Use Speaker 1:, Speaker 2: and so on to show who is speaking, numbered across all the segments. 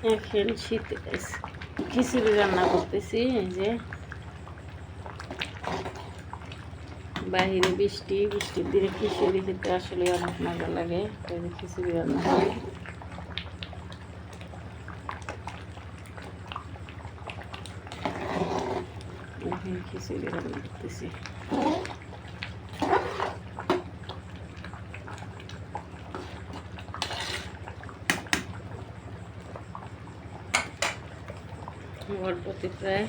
Speaker 1: এখন শীতে খিচুড়ি রান্না করতেছি। এই যে বাহিরে বৃষ্টি, বৃষ্টির দিনে খিচুড়ি খেতে আসলে অনেক মজা লাগে। তাই খিচুড়ি রান্না করি। এখন খিচুড়ি রান্না করতেছি। বরবটি প্রায়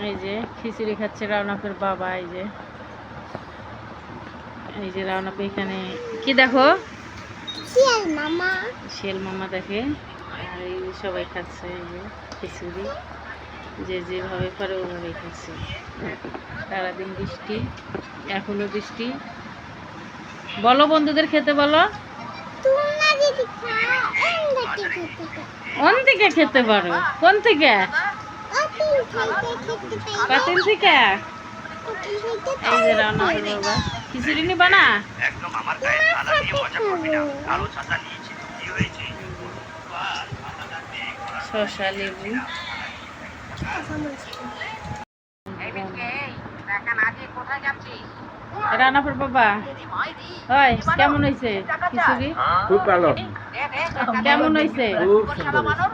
Speaker 1: এই যে খিচুড়ি খাচ্ছে রাওনাপের বাবা। এই যে রাওনাপে এখানে কি দেখো, শিয়াল মামা দেখে। আর এই যে সবাই খাচ্ছে এই যে খিচুড়ি, যে যেভাবে পারে ওভাবেই খাচ্ছে। সারাদিন বৃষ্টি, এখনো বৃষ্টি। বলো বন্ধুদের খেতে বলো। কোন থেকে খেতে পারো? কোন থেকে? পাতিল থেকে। এই যে রান্না করবো বাবা। খিচুড়ি নিবা না? শসা, লেবু। রান্নাপুর বাবা, হয় কেমন হয়েছে খিচুড়ি?
Speaker 2: খুব ভালো।
Speaker 1: কেমন হয়েছে?
Speaker 2: খুব সুন্দর।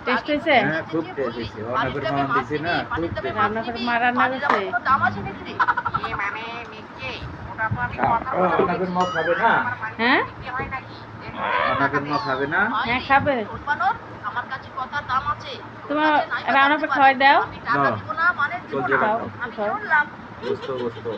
Speaker 1: টেস্ট হয়েছে?
Speaker 2: হ্যাঁ, খুব টেস্ট হয়েছে। রান্নাঘর মামা দিছে না, খুব টেস্ট।
Speaker 1: রান্নাপুর মা রান্না করছে।
Speaker 2: রান্নাঘর মা খাবে না?
Speaker 1: হ্যাঁ
Speaker 2: রান্নাঘর মা খাবে না?
Speaker 1: হ্যাঁ খাবে। তোমার রান্নাপুর খাওয়াই দাও।
Speaker 2: না, চলছে
Speaker 1: খাও,
Speaker 2: রান্না।
Speaker 1: খাও।
Speaker 2: বুঝতো বুঝতো।